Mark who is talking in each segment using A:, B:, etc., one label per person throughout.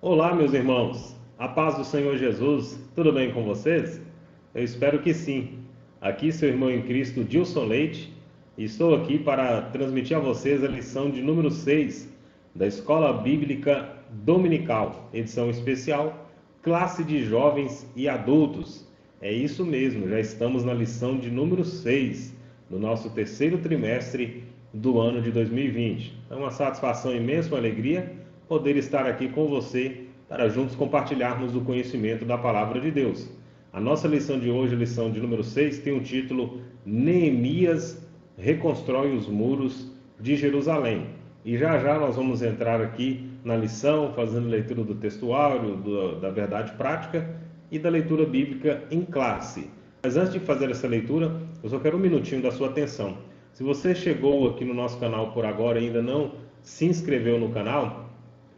A: Olá, meus irmãos. A paz do Senhor Jesus. Tudo bem com vocês? Eu espero que sim. Aqui seu irmão em Cristo, Dilson Leite, e estou aqui para transmitir a vocês a lição de número 6 da Escola Bíblica Dominical, edição especial, classe de jovens e adultos. É isso mesmo, já estamos na lição de número 6 do nosso terceiro trimestre do ano de 2020. É uma satisfação imensa, uma alegria poder estar aqui com você para juntos compartilharmos o conhecimento da Palavra de Deus. A nossa lição de hoje, a lição de número 6, tem o título Neemias reconstrói os muros de Jerusalém. E já já nós vamos entrar aqui na lição, fazendo leitura do textuário, da verdade prática e da leitura bíblica em classe. Mas antes de fazer essa leitura, eu só quero um minutinho da sua atenção. Se você chegou aqui no nosso canal por agora e ainda não se inscreveu no canal,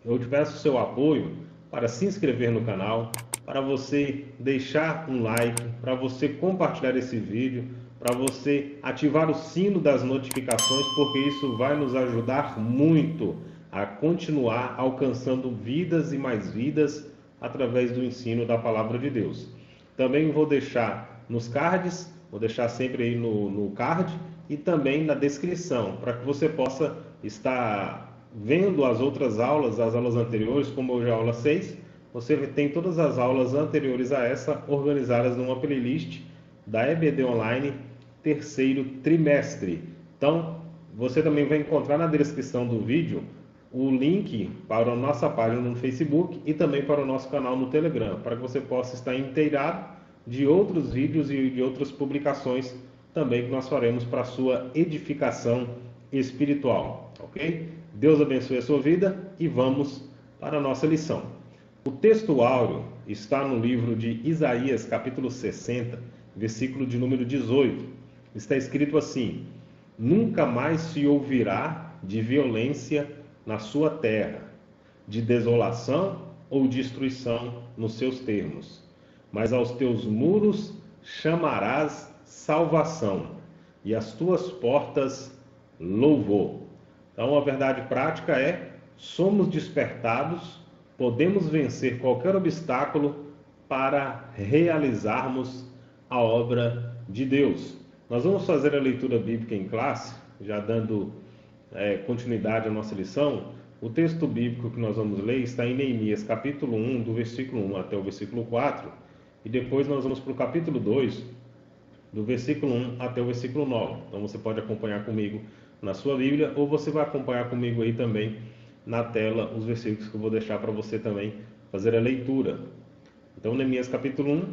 A: eu te peço o seu apoio para se inscrever no canal, para você deixar um like, para você compartilhar esse vídeo, para você ativar o sino das notificações, porque isso vai nos ajudar muito a continuar alcançando vidas e mais vidas através do ensino da Palavra de Deus. Também vou deixar nos cards, vou deixar sempre aí no card e também na descrição, para que você possa estar vendo as outras aulas, as aulas anteriores, como hoje é a aula 6, você tem todas as aulas anteriores a essa organizadas numa playlist da EBD Online terceiro trimestre. Então, você também vai encontrar na descrição do vídeo o link para a nossa página no Facebook e também para o nosso canal no Telegram, para que você possa estar inteirado de outros vídeos e de outras publicações também que nós faremos para a sua edificação espiritual, ok? Deus abençoe a sua vida e vamos para a nossa lição. O texto áureo está no livro de Isaías, capítulo 60, versículo de número 18. Está escrito assim: Nunca mais se ouvirá de violência na sua terra, de desolação ou destruição nos seus termos, mas aos teus muros chamarás salvação, e às tuas portas louvor. Então, a verdade prática é: somos despertados, podemos vencer qualquer obstáculo para realizarmos a obra de Deus. Nós vamos fazer a leitura bíblica em classe, já dando continuidade à nossa lição. O texto bíblico que nós vamos ler está em Neemias, capítulo 1, do versículo 1 até o versículo 4, e depois nós vamos para o capítulo 2, do versículo 1 até o versículo 9. Então você pode acompanhar comigo na sua Bíblia, ou você vai acompanhar comigo aí também na tela os versículos que eu vou deixar para você também fazer a leitura. Então, Neemias capítulo 1,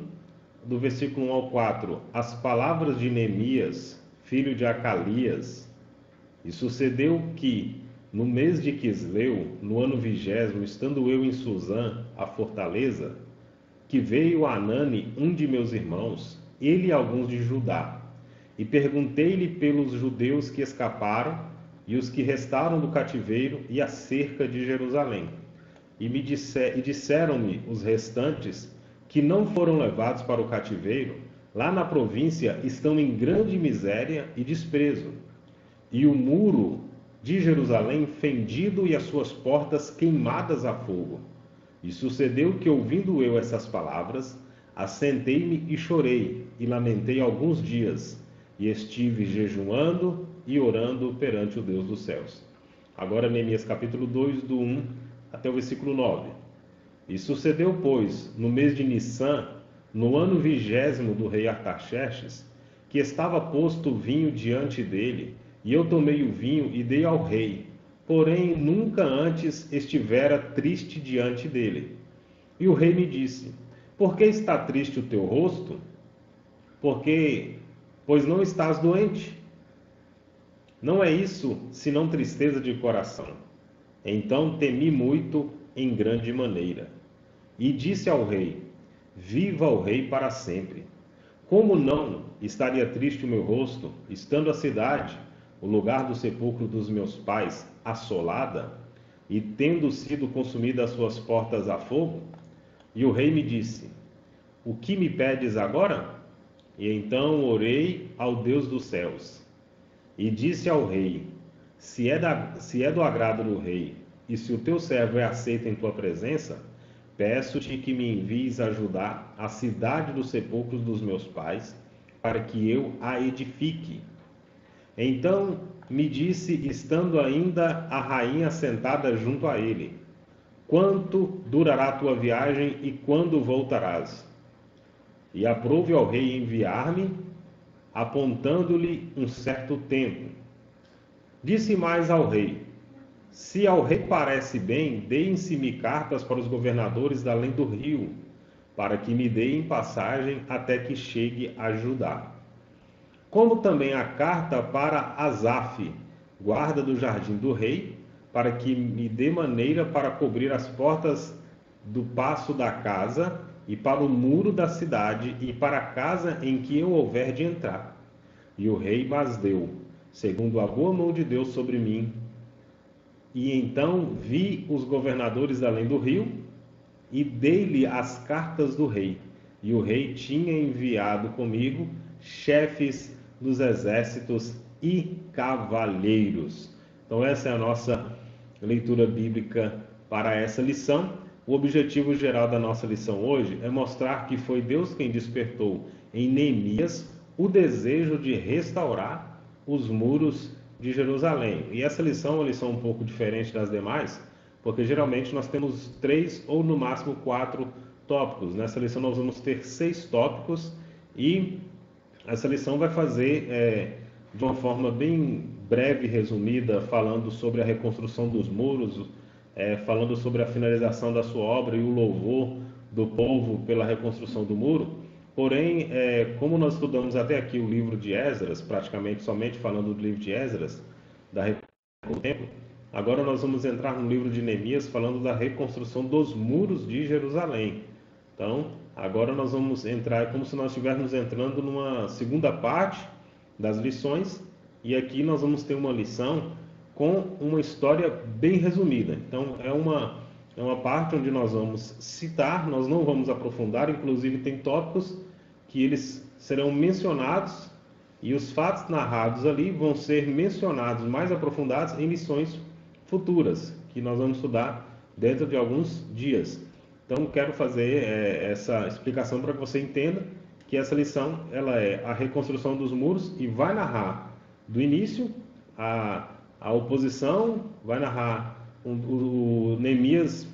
A: do versículo 1 ao 4. As palavras de Neemias, filho de Acalias. E sucedeu que, no mês de Quisleu, no ano 20º, estando eu em Susã, a fortaleza, que veio Anani, um de meus irmãos, ele e alguns de Judá, e perguntei-lhe pelos judeus que escaparam e os que restaram do cativeiro e acerca de Jerusalém. E disseram-me os restantes que não foram levados para o cativeiro, lá na província estão em grande miséria e desprezo, e o muro de Jerusalém fendido e as suas portas queimadas a fogo. E sucedeu que, ouvindo eu essas palavras, assentei-me e chorei, e lamentei alguns dias, e estive jejuando e orando perante o Deus dos céus. Agora, Neemias capítulo 2, do 1 até o versículo 9. E sucedeu, pois, no mês de Nissan, no ano 20º do rei Artaxerxes, que estava posto vinho diante dele, e eu tomei o vinho e dei ao rei, porém nunca antes estivera triste diante dele. E o rei me disse: Por que está triste o teu rosto? Pois não estás doente. Não é isso, senão tristeza de coração. Então temi muito em grande maneira. E disse ao rei: Viva o rei para sempre. Como não estaria triste o meu rosto, estando a cidade, o lugar do sepulcro dos meus pais, assolada, e tendo sido consumidas as suas portas a fogo? E o rei me disse: O que me pedes agora? E então orei ao Deus dos céus. E disse ao rei: se é do agrado do rei, e se o teu servo é aceito em tua presença, peço-te que me envies a Judá, a cidade dos sepulcros dos meus pais, para que eu a edifique. Então me disse, estando ainda a rainha sentada junto a ele: quanto durará a tua viagem e quando voltarás? E aprouve ao rei enviar-me, apontando-lhe um certo tempo. Disse mais ao rei: se ao rei parece bem, deem-se-me cartas para os governadores da além do rio, para que me deem passagem até que chegue a Judá. Como também a carta para Asaf, guarda do jardim do rei, para que me dê maneira para cobrir as portas do paço da casa e para o muro da cidade e para a casa em que eu houver de entrar. E o rei mas deu, segundo a boa mão de Deus sobre mim. E então vi os governadores além do rio e dei-lhe as cartas do rei. E o rei tinha enviado comigo chefes dos exércitos e cavalheiros. Então essa é a nossa leitura bíblica para essa lição. O objetivo geral da nossa lição hoje é mostrar que foi Deus quem despertou em Neemias o desejo de restaurar os muros de Jerusalém. E essa lição é uma lição um pouco diferente das demais, porque geralmente nós temos 3 ou no máximo 4 tópicos. Nessa lição nós vamos ter 6 tópicos e essa lição vai fazer de uma forma bem breve e resumida, falando sobre a reconstrução dos muros, falando sobre a finalização da sua obra e o louvor do povo pela reconstrução do muro. Porém, como nós estudamos até aqui o livro de Esdras, praticamente somente falando do livro de Esdras, da reconstrução do templo, agora nós vamos entrar no livro de Neemias falando da reconstrução dos muros de Jerusalém. Então, agora nós vamos entrar, como se nós estivéssemos entrando numa segunda parte das lições, e aqui nós vamos ter uma lição com uma história bem resumida. Então, é uma parte onde nós vamos citar, nós não vamos aprofundar, inclusive tem tópicos que eles serão mencionados e os fatos narrados ali vão ser mencionados mais aprofundados em lições futuras, que nós vamos estudar dentro de alguns dias. Então, quero fazer essa explicação para que você entenda que essa lição ela é a reconstrução dos muros e vai narrar do início a oposição, vai narrar o Neemias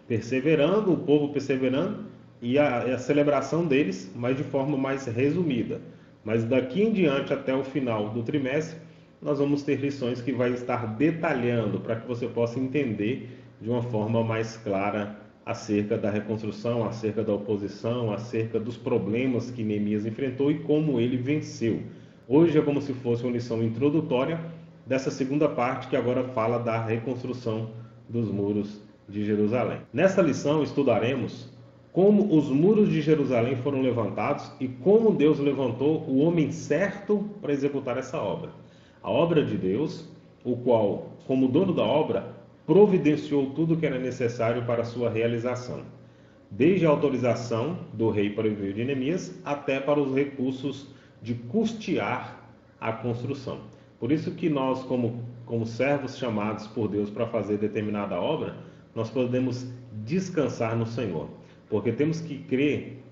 A: perseverando, o povo perseverando e a celebração deles, mas de forma mais resumida. Mas daqui em diante até o final do trimestre, nós vamos ter lições que vai estar detalhando para que você possa entender de uma forma mais clara acerca da reconstrução, acerca da oposição, acerca dos problemas que Neemias enfrentou e como ele venceu. Hoje é como se fosse uma lição introdutória dessa segunda parte que agora fala da reconstrução dos muros de Jerusalém. Nesta lição estudaremos como os muros de Jerusalém foram levantados e como Deus levantou o homem certo para executar essa obra. A obra de Deus, o qual, como dono da obra, providenciou tudo o que era necessário para a sua realização, desde a autorização do rei para o envio de Neemias até para os recursos de custear a construção. Por isso que nós, como servos chamados por Deus para fazer determinada obra, nós podemos descansar no Senhor, porque temos que crer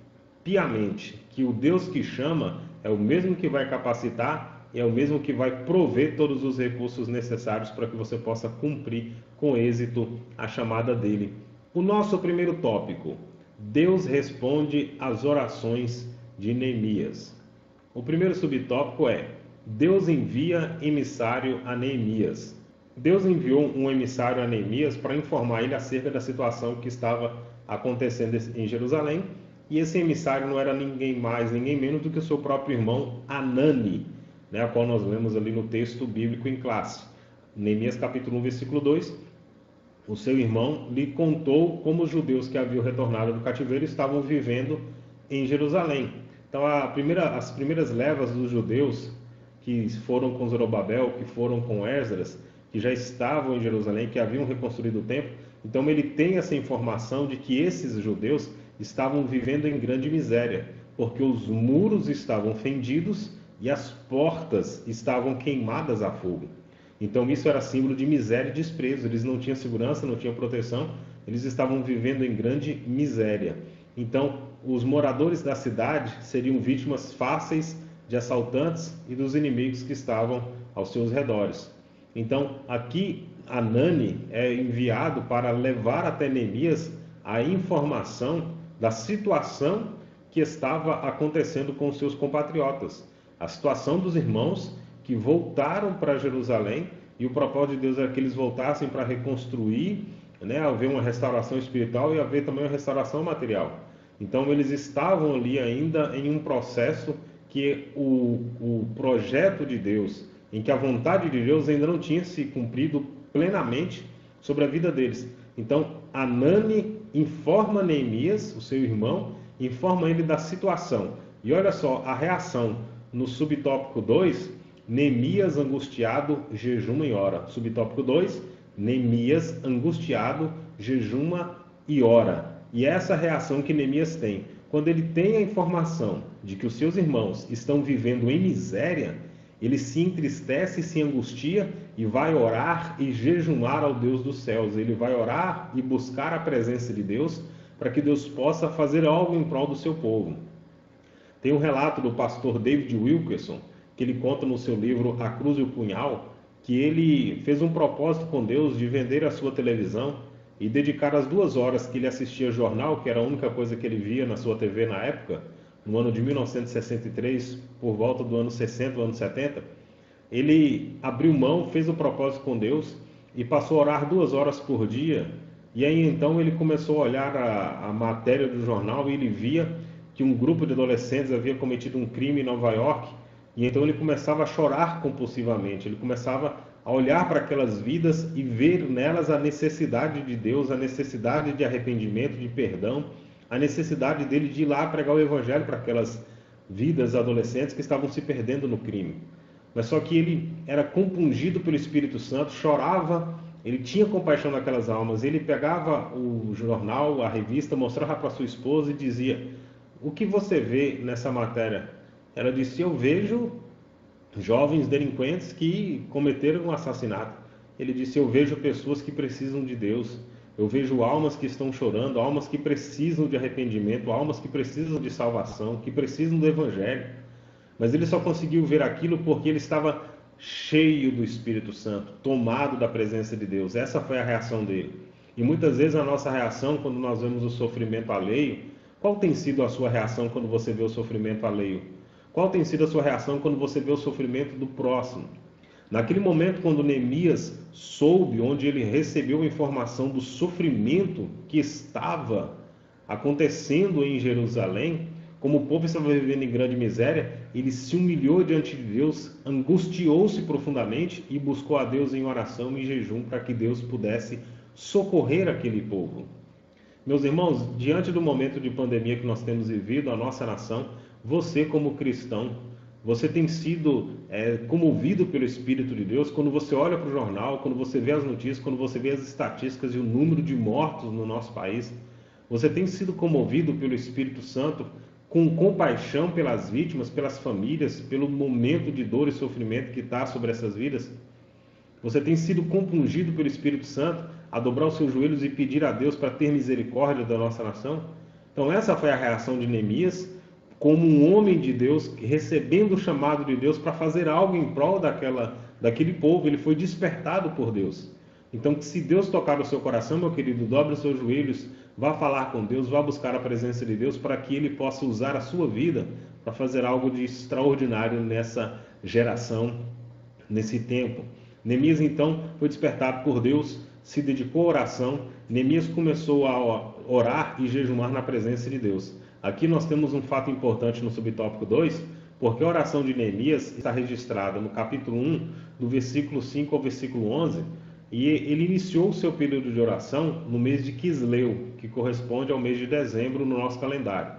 A: piamente que o Deus que chama é o mesmo que vai capacitar e é o mesmo que vai prover todos os recursos necessários para que você possa cumprir com êxito a chamada dele. O nosso primeiro tópico: Deus responde às orações de Neemias. O primeiro subtópico é: Deus envia emissário a Neemias. Deus enviou um emissário a Neemias para informar ele acerca da situação que estava acontecendo em Jerusalém, e esse emissário não era ninguém mais, ninguém menos do que o seu próprio irmão Hanani, a qual nós lemos ali no texto bíblico em classe. Neemias capítulo 1, versículo 2, o seu irmão lhe contou como os judeus que haviam retornado do cativeiro estavam vivendo em Jerusalém. Então, as primeiras levas dos judeus que foram com Zorobabel, que foram com Esdras, que já estavam em Jerusalém, que haviam reconstruído o templo, então ele tem essa informação de que esses judeus estavam vivendo em grande miséria, porque os muros estavam fendidos e as portas estavam queimadas a fogo. Então isso era símbolo de miséria e desprezo. Eles não tinham segurança, não tinham proteção, eles estavam vivendo em grande miséria. Então, os moradores da cidade seriam vítimas fáceis de assaltantes e dos inimigos que estavam aos seus redores. Então, aqui Anani é enviado para levar até Neemias a informação da situação que estava acontecendo com os seus compatriotas, a situação dos irmãos que voltaram para Jerusalém, e o propósito de Deus era que eles voltassem para reconstruir, né, haver uma restauração espiritual e haver também uma restauração material. Então eles estavam ali ainda em um processo que o projeto de Deus, em que a vontade de Deus ainda não tinha se cumprido plenamente sobre a vida deles. Então Anani informa Neemias, o seu irmão, informa ele da situação. E olha só a reação no subtópico 2, Neemias angustiado, jejuma e ora. Subtópico 2, Neemias angustiado, jejuma e ora. E essa reação que Neemias tem, quando ele tem a informação de que os seus irmãos estão vivendo em miséria, ele se entristece, se angustia e vai orar e jejumar ao Deus dos céus. Ele vai orar e buscar a presença de Deus para que Deus possa fazer algo em prol do seu povo. Tem um relato do pastor David Wilkerson, que ele conta no seu livro A Cruz e o Punhal, que ele fez um propósito com Deus de vender a sua televisão e dedicar as 2 horas que ele assistia jornal, que era a única coisa que ele via na sua TV na época, no ano de 1963, por volta do ano 60, ano 70, ele abriu mão, fez o propósito com Deus e passou a orar 2 horas por dia. E aí então ele começou a olhar a matéria do jornal e ele via que um grupo de adolescentes havia cometido um crime em Nova York, e então ele começava a chorar compulsivamente, ele começava a olhar para aquelas vidas e ver nelas a necessidade de Deus, a necessidade de arrependimento, de perdão, a necessidade dele de ir lá pregar o evangelho para aquelas vidas adolescentes que estavam se perdendo no crime. Mas só que ele era compungido pelo Espírito Santo, chorava, ele tinha compaixão daquelas almas, ele pegava o jornal, a revista, mostrava para sua esposa e dizia: o que você vê nessa matéria? Ela disse: eu vejo jovens delinquentes que cometeram um assassinato. Ele disse: eu vejo pessoas que precisam de Deus. Eu vejo almas que estão chorando, almas que precisam de arrependimento, almas que precisam de salvação, que precisam do Evangelho. Mas ele só conseguiu ver aquilo porque ele estava cheio do Espírito Santo, tomado da presença de Deus. Essa foi a reação dele. E muitas vezes a nossa reação, quando nós vemos o sofrimento alheio, qual tem sido a sua reação quando você vê o sofrimento alheio? Qual tem sido a sua reação quando você vê o sofrimento do próximo? Naquele momento, quando Neemias soube, onde ele recebeu a informação do sofrimento que estava acontecendo em Jerusalém, como o povo estava vivendo em grande miséria, ele se humilhou diante de Deus, angustiou-se profundamente e buscou a Deus em oração e jejum para que Deus pudesse socorrer aquele povo. Meus irmãos, diante do momento de pandemia que nós temos vivido, a nossa nação, você como cristão, você tem sido comovido pelo Espírito de Deus quando você olha para o jornal, quando você vê as notícias, quando você vê as estatísticas e o número de mortos no nosso país. Você tem sido comovido pelo Espírito Santo com compaixão pelas vítimas, pelas famílias, pelo momento de dor e sofrimento que está sobre essas vidas? Você tem sido compungido pelo Espírito Santo a dobrar os seus joelhos e pedir a Deus para ter misericórdia da nossa nação? Então essa foi a reação de Neemias, como um homem de Deus, recebendo o chamado de Deus para fazer algo em prol daquele povo. Ele foi despertado por Deus. Então, se Deus tocar o seu coração, meu querido, dobre os seus joelhos, vá falar com Deus, vá buscar a presença de Deus para que Ele possa usar a sua vida para fazer algo de extraordinário nessa geração, nesse tempo. Neemias, então, foi despertado por Deus, se dedicou à oração. Neemias começou a orar e jejumar na presença de Deus. Aqui nós temos um fato importante no subtópico 2, porque a oração de Neemias está registrada no capítulo 1, do versículo 5 ao versículo 11, e ele iniciou o seu período de oração no mês de Quisleu, que corresponde ao mês de dezembro no nosso calendário.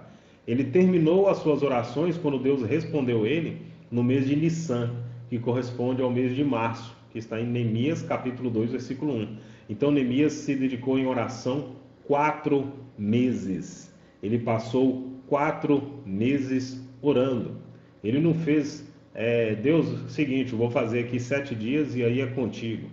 A: Ele terminou as suas orações quando Deus respondeu ele no mês de Nissan, que corresponde ao mês de março, que está em Neemias capítulo 2, versículo 1. Então Neemias se dedicou em oração 4 meses. Ele passou 4 meses orando. Ele não fez, Deus, seguinte, eu vou fazer aqui 7 dias e aí é contigo.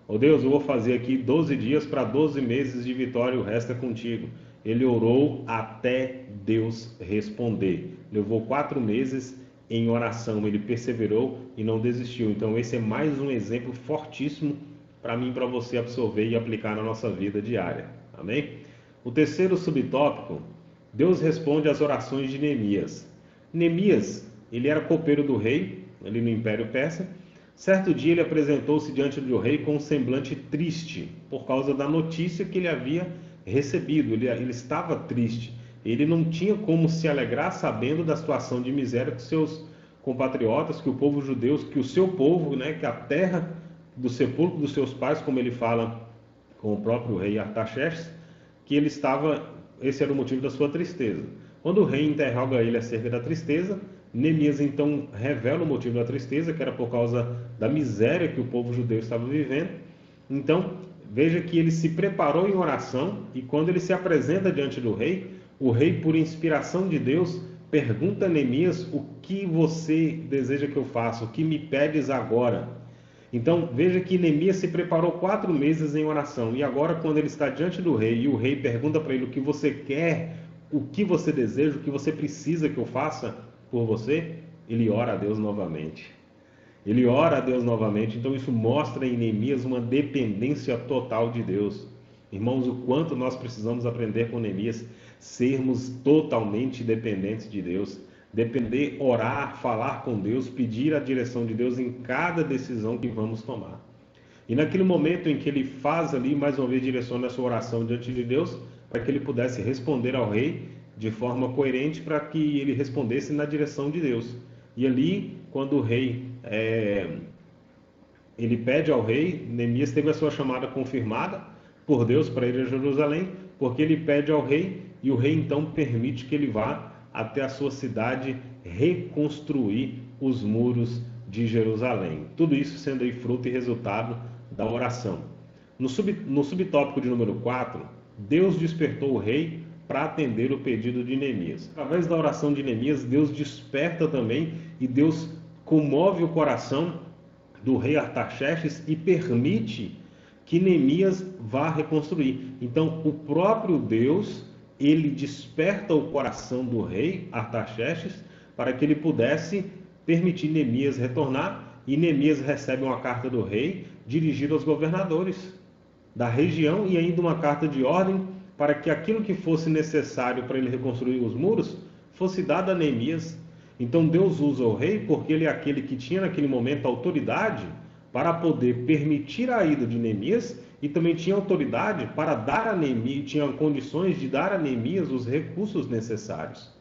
A: Ó Deus, eu vou fazer aqui 12 dias para 12 meses de vitória, o resto é contigo. Ele orou até Deus responder. Levou 4 meses em oração, ele perseverou e não desistiu. Então esse é mais um exemplo fortíssimo para mim e para você absorver e aplicar na nossa vida diária. Amém? O terceiro subtópico, Deus responde às orações de Neemias. Neemias, ele era copeiro do rei, ali no Império Persa. Certo dia ele apresentou-se diante do rei com um semblante triste, por causa da notícia que ele havia recebido. Ele estava triste. Ele não tinha como se alegrar sabendo da situação de miséria que seus compatriotas, que o povo judeu, que o seu povo, né, que a terra do sepulcro dos seus pais, como ele fala com o próprio rei Artaxerxes, que ele estava, esse era o motivo da sua tristeza. Quando o rei interroga ele acerca da tristeza, Neemias então revela o motivo da tristeza, que era por causa da miséria que o povo judeu estava vivendo. Então, veja que ele se preparou em oração e quando ele se apresenta diante do rei, o rei, por inspiração de Deus, pergunta a Neemias: o que você deseja que eu faça? O que me pedes agora? Então, veja que Neemias se preparou 4 meses em oração. E agora, quando ele está diante do rei e o rei pergunta para ele o que você quer, o que você deseja, o que você precisa que eu faça por você, ele ora a Deus novamente. Ele ora a Deus novamente. Então, isso mostra em Neemias uma dependência total de Deus. Irmãos, o quanto nós precisamos aprender com Neemias, sermos totalmente dependentes de Deus. Depender, orar, falar com Deus, pedir a direção de Deus em cada decisão que vamos tomar. E naquele momento em que ele faz ali, mais uma vez, direciona a sua oração diante de Deus, para que ele pudesse responder ao rei de forma coerente, para que ele respondesse na direção de Deus. E ali, quando o rei, ele pede ao rei, Neemias teve a sua chamada confirmada por Deus para ir a Jerusalém, porque ele pede ao rei, e o rei então permite que ele vá até a sua cidade reconstruir os muros de Jerusalém. Tudo isso sendo aí fruto e resultado da oração. No subtópico de número 4, Deus despertou o rei para atender o pedido de Neemias. Através da oração de Neemias, Deus desperta também e Deus comove o coração do rei Artaxerxes e permite que Neemias vá reconstruir. Então, o próprio Deus, ele desperta o coração do rei Artaxerxes para que ele pudesse permitir Neemias retornar, e Neemias recebe uma carta do rei dirigida aos governadores da região e ainda uma carta de ordem para que aquilo que fosse necessário para ele reconstruir os muros fosse dado a Neemias. Então Deus usa o rei porque ele é aquele que tinha naquele momento autoridade para poder permitir a ida de Neemias e também tinha autoridade para dar a Neemias, tinha condições de dar a Neemias os recursos necessários.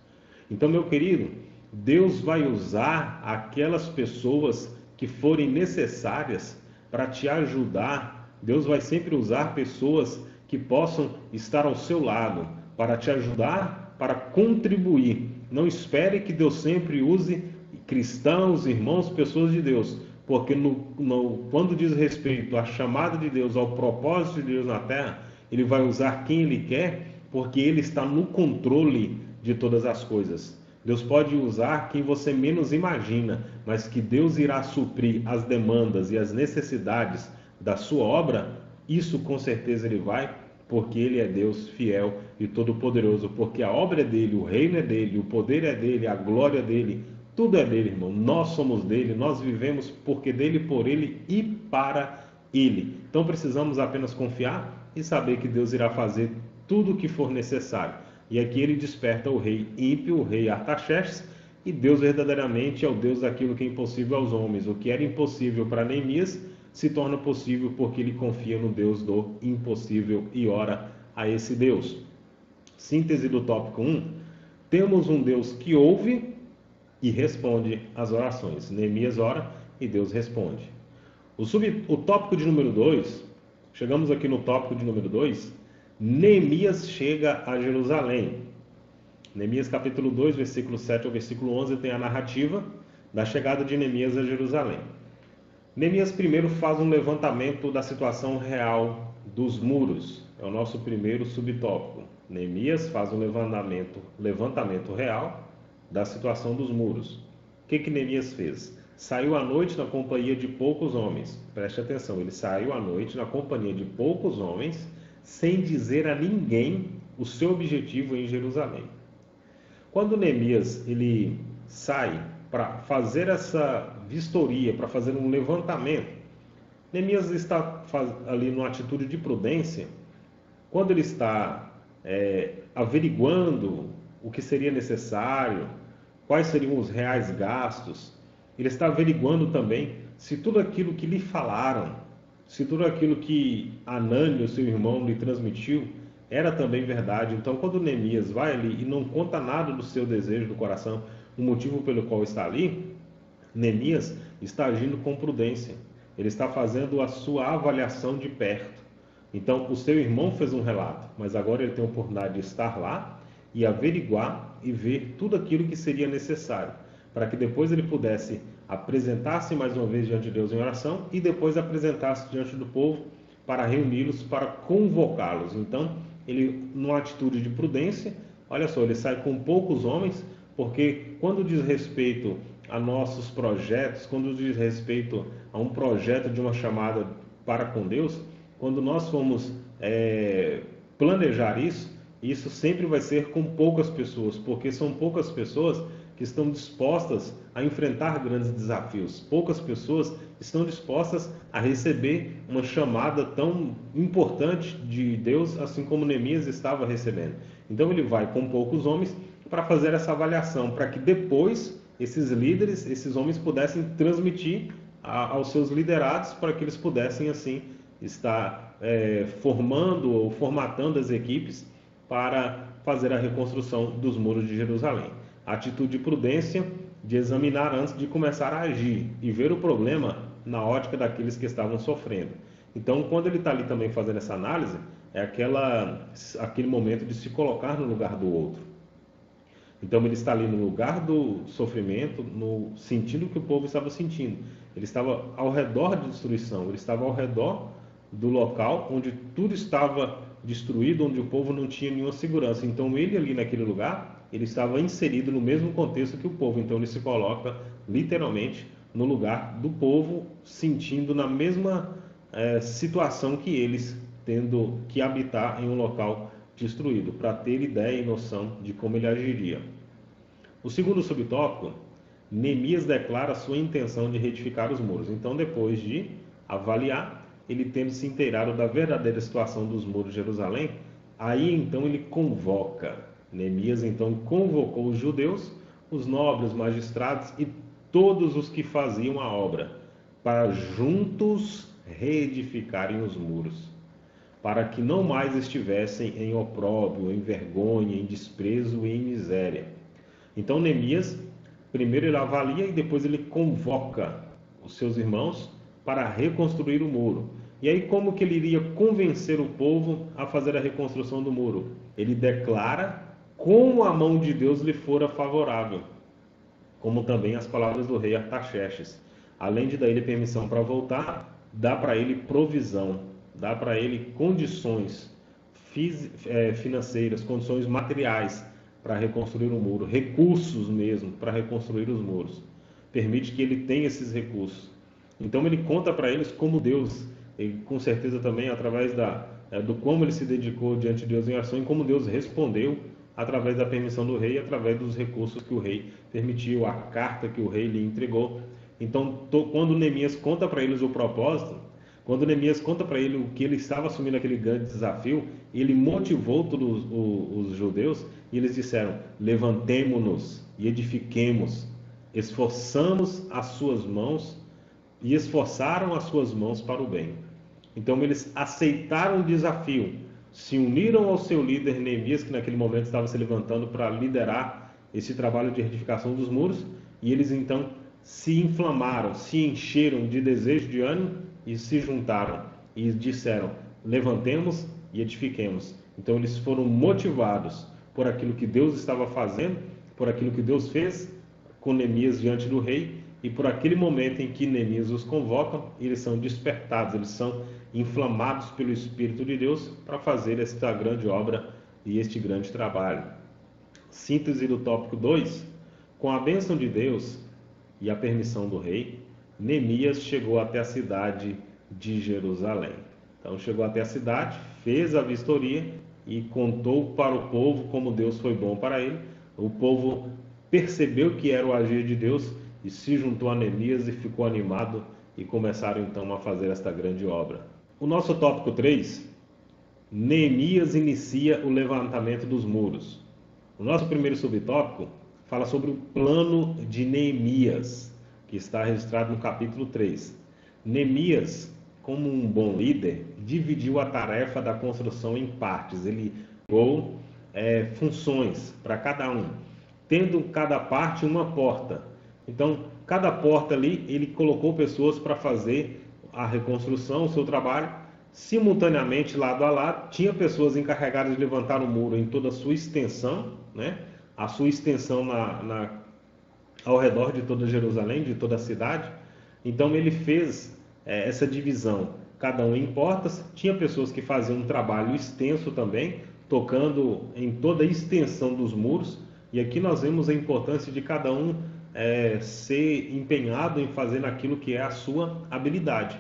A: Então, meu querido, Deus vai usar aquelas pessoas que forem necessárias para te ajudar. Deus vai sempre usar pessoas que possam estar ao seu lado para te ajudar, para contribuir. Não espere que Deus sempre use cristãos, irmãos, pessoas de Deus, porque quando diz respeito à chamada de Deus, ao propósito de Deus na terra, ele vai usar quem ele quer, porque ele está no controle de todas as coisas. Deus pode usar quem você menos imagina, mas que Deus irá suprir as demandas e as necessidades da sua obra, isso com certeza ele vai, porque ele é Deus fiel e todo-poderoso, porque a obra é dele, o reino é dele, o poder é dele, a glória é dele, tudo é dele, irmão. Nós somos dele, nós vivemos porque dele, por ele e para ele. Então precisamos apenas confiar e saber que Deus irá fazer tudo o que for necessário. E aqui ele desperta o rei ímpio, o rei Artaxerxes, e Deus verdadeiramente é o Deus daquilo que é impossível aos homens. O que era impossível para Neemias se torna possível porque ele confia no Deus do impossível e ora a esse Deus. Síntese do tópico 1. Temos um Deus que ouve e responde às orações. Neemias ora e Deus responde. O tópico de número 2, chegamos aqui no tópico de número 2, Neemias chega a Jerusalém. Neemias capítulo 2, versículo 7 ao versículo 11 tem a narrativa da chegada de Neemias a Jerusalém. Neemias primeiro faz um levantamento da situação real dos muros. É o nosso primeiro subtópico. Neemias faz um levantamento real da situação dos muros. O que Neemias fez? saiu à noite na companhia de poucos homens. Preste atenção, ele saiu à noite na companhia de poucos homens, sem dizer a ninguém o seu objetivo em Jerusalém. Quando Neemias ele sai para fazer essa vistoria, para fazer um levantamento, Neemias está ali numa atitude de prudência. Quando ele está averiguando o que seria necessário, quais seriam os reais gastos, ele está averiguando também se tudo aquilo que lhe falaram, se tudo aquilo que Anani, o seu irmão, lhe transmitiu, era também verdade. Então, quando Neemias vai ali e não conta nada do seu desejo do coração, o motivo pelo qual está ali, Neemias está agindo com prudência. Ele está fazendo a sua avaliação de perto. Então, o seu irmão fez um relato, mas agora ele tem a oportunidade de estar lá e averiguar e ver tudo aquilo que seria necessário, para que depois ele pudesse apresentar-se mais uma vez diante de Deus em oração e depois apresentar-se diante do povo para reuni-los, para convocá-los. Então, ele, numa atitude de prudência, olha só, ele sai com poucos homens, porque quando diz respeito a nossos projetos, quando diz respeito a um projeto de uma chamada para com Deus, quando nós formos planejar isso sempre vai ser com poucas pessoas, porque são poucas pessoas que estão dispostas a enfrentar grandes desafios. Poucas pessoas estão dispostas a receber uma chamada tão importante de Deus, assim como Neemias estava recebendo. Então ele vai com poucos homens para fazer essa avaliação, para que depois esses líderes, esses homens pudessem transmitir aos seus liderados, para que eles pudessem assim estar formando ou formatando as equipes para fazer a reconstrução dos muros de Jerusalém. A atitude de prudência de examinar antes de começar a agir e ver o problema na ótica daqueles que estavam sofrendo. Então, quando ele está ali também fazendo essa análise, é aquele momento de se colocar no lugar do outro. Então, ele está ali no lugar do sofrimento, sentindo o que o povo estava sentindo. Ele estava ao redor de destruição, ele estava ao redor do local onde tudo estava destruído, onde o povo não tinha nenhuma segurança. Então, ele ali naquele lugar, ele estava inserido no mesmo contexto que o povo. Então, ele se coloca literalmente no lugar do povo, sentindo na mesma situação que eles, tendo que habitar em um local destruído, para ter ideia e noção de como ele agiria. O segundo subtópico, Neemias declara sua intenção de reedificar os muros. Então, depois de avaliar, ele tendo se inteirado da verdadeira situação dos muros de Jerusalém, aí então ele convoca. Neemias então convocou os judeus, os nobres, magistrados e todos os que faziam a obra, para juntos reedificarem os muros, para que não mais estivessem em opróbrio, em vergonha, em desprezo e em miséria. Então Neemias, primeiro ele avalia e depois ele convoca os seus irmãos para reconstruir o muro. E aí como que ele iria convencer o povo a fazer a reconstrução do muro? Ele declara como a mão de Deus lhe fora favorável, como também as palavras do rei Artaxerxes. Além de dar ele permissão para voltar, dá para ele provisão, dá para ele condições financeiras, condições materiais para reconstruir o muro, recursos mesmo para reconstruir os muros. Permite que ele tenha esses recursos. Então ele conta para eles como Deus, e com certeza também através do como ele se dedicou diante de Deus em oração e como Deus respondeu através da permissão do rei, através dos recursos que o rei permitiu, a carta que o rei lhe entregou. Então, quando Neemias conta para eles o propósito, quando Neemias conta para ele o que ele estava assumindo aquele grande desafio, ele motivou todos os judeus e eles disseram: levantemo-nos e edifiquemos, esforçamos as suas mãos e esforçaram as suas mãos para o bem. Então eles aceitaram o desafio, se uniram ao seu líder Neemias, que naquele momento estava se levantando para liderar esse trabalho de edificação dos muros, e eles então se inflamaram, se encheram de desejo, de ânimo e se juntaram e disseram: levantemos e edifiquemos. Então eles foram motivados por aquilo que Deus estava fazendo, por aquilo que Deus fez com Neemias diante do rei, e por aquele momento em que Neemias os convoca, eles são despertados, eles são inflamados pelo Espírito de Deus para fazer esta grande obra e este grande trabalho. Síntese do tópico 2: com a bênção de Deus e a permissão do rei, Neemias chegou até a cidade de Jerusalém. Então chegou até a cidade, fez a vistoria e contou para o povo como Deus foi bom para ele. O povo percebeu que era o agir de Deus e se juntou a Neemias e ficou animado e começaram então a fazer esta grande obra. O nosso tópico 3, Neemias inicia o levantamento dos muros. O nosso primeiro subtópico fala sobre o plano de Neemias, que está registrado no capítulo 3. Neemias, como um bom líder, dividiu a tarefa da construção em partes. Ele deu funções para cada um, tendo cada parte uma porta. Então, cada porta ali, ele colocou pessoas para fazer a reconstrução, o seu trabalho. Simultaneamente, lado a lado, tinha pessoas encarregadas de levantar o muro em toda a sua extensão, né? A sua extensão ao redor de toda Jerusalém, de toda a cidade. Então ele fez essa divisão, cada um em portas. Tinha pessoas que faziam um trabalho extenso também, tocando em toda a extensão dos muros. E aqui nós vemos a importância de cada um ser empenhado em fazer aquilo que é a sua habilidade.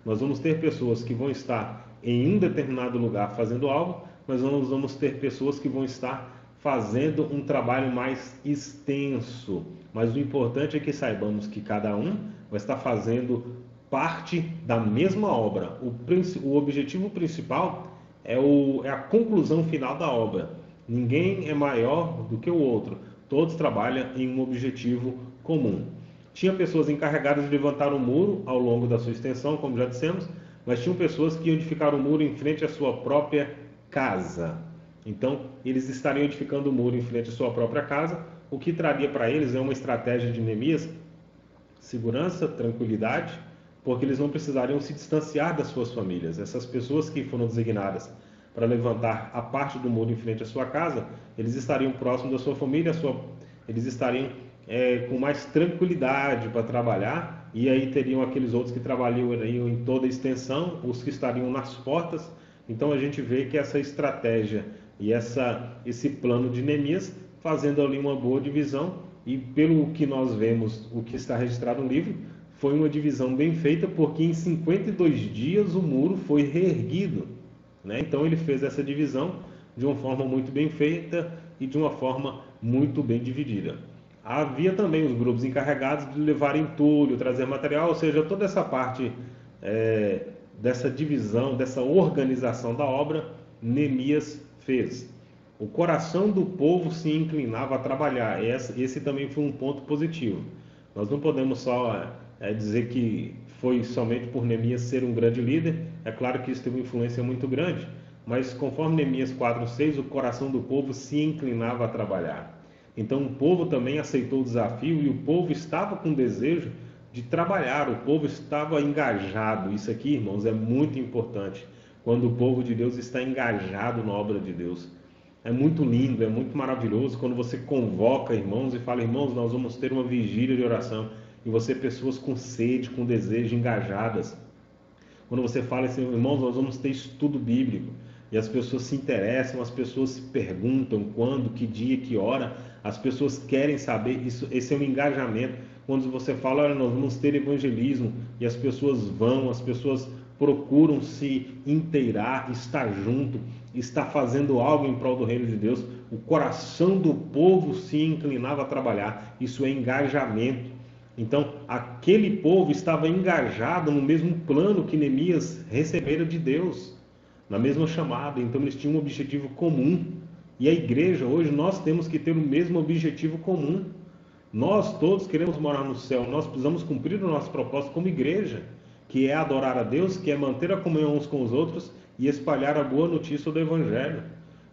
A: Nós vamos ter pessoas que vão estar em um determinado lugar fazendo algo, mas nós vamos ter pessoas que vão estar fazendo um trabalho mais extenso. Mas o importante é que saibamos que cada um vai estar fazendo parte da mesma obra. O objetivo principal é a conclusão final da obra. Ninguém é maior do que o outro. Todos trabalham em um objetivo comum. Tinha pessoas encarregadas de levantar o muro ao longo da sua extensão, como já dissemos, mas tinham pessoas que iam edificar o muro em frente à sua própria casa. Então, eles estariam edificando o muro em frente à sua própria casa, o que traria para eles uma estratégia de Neemias, segurança, tranquilidade, porque eles não precisariam se distanciar das suas famílias. Essas pessoas que foram designadas para levantar a parte do muro em frente à sua casa, eles estariam próximos da sua família, eles estariam com mais tranquilidade para trabalhar, e aí teriam aqueles outros que trabalhariam em toda a extensão, os que estariam nas portas. Então a gente vê que essa estratégia e esse plano de Neemias, fazendo ali uma boa divisão, e pelo que nós vemos, o que está registrado no livro, foi uma divisão bem feita, porque em 52 dias o muro foi reerguido, né? Então ele fez essa divisão de uma forma muito bem feita e de uma forma muito bem dividida. Havia também os grupos encarregados de levar entulho, trazer material, ou seja, toda essa parte dessa divisão, dessa organização da obra, Neemias fez. O coração do povo se inclinava a trabalhar. Esse também foi um ponto positivo. Nós não podemos só dizer que foi somente por Neemias ser um grande líder. É claro que isso teve uma influência muito grande, mas conforme Neemias 4:6, o coração do povo se inclinava a trabalhar. Então o povo também aceitou o desafio e o povo estava com desejo de trabalhar, o povo estava engajado. Isso aqui, irmãos, é muito importante. Quando o povo de Deus está engajado na obra de Deus. É muito lindo, é muito maravilhoso quando você convoca irmãos e fala: irmãos, nós vamos ter uma vigília de oração. E você, pessoas com sede, com desejo, engajadas. Quando você fala assim: irmãos, nós vamos ter estudo bíblico. E as pessoas se interessam, as pessoas se perguntam quando, que dia, que hora. As pessoas querem saber, esse é um engajamento. Quando você fala: olha, nós vamos ter evangelismo, e as pessoas vão, as pessoas procuram se inteirar, estar junto, estar fazendo algo em prol do reino de Deus. O coração do povo se inclinava a trabalhar. Isso é engajamento. Então, aquele povo estava engajado no mesmo plano que Neemias recebera de Deus, na mesma chamada. Então, eles tinham um objetivo comum. E a igreja, hoje, nós temos que ter o mesmo objetivo comum. Nós todos queremos morar no céu. Nós precisamos cumprir o nosso propósito como igreja, que é adorar a Deus, que é manter a comunhão uns com os outros e espalhar a boa notícia do Evangelho.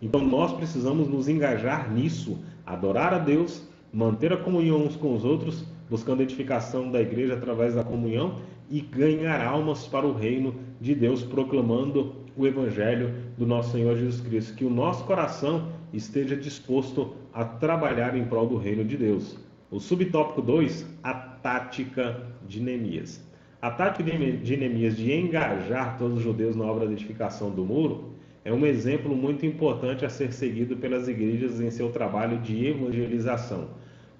A: Então, nós precisamos nos engajar nisso, adorar a Deus, manter a comunhão uns com os outros, buscando a edificação da igreja através da comunhão e ganhar almas para o reino de Deus, proclamando o Evangelho do nosso Senhor Jesus Cristo. Que o nosso coração esteja disposto a trabalhar em prol do reino de Deus. O subtópico 2, a tática de Neemias. A tática de Neemias de engajar todos os judeus na obra da edificação do muro é um exemplo muito importante a ser seguido pelas igrejas em seu trabalho de evangelização.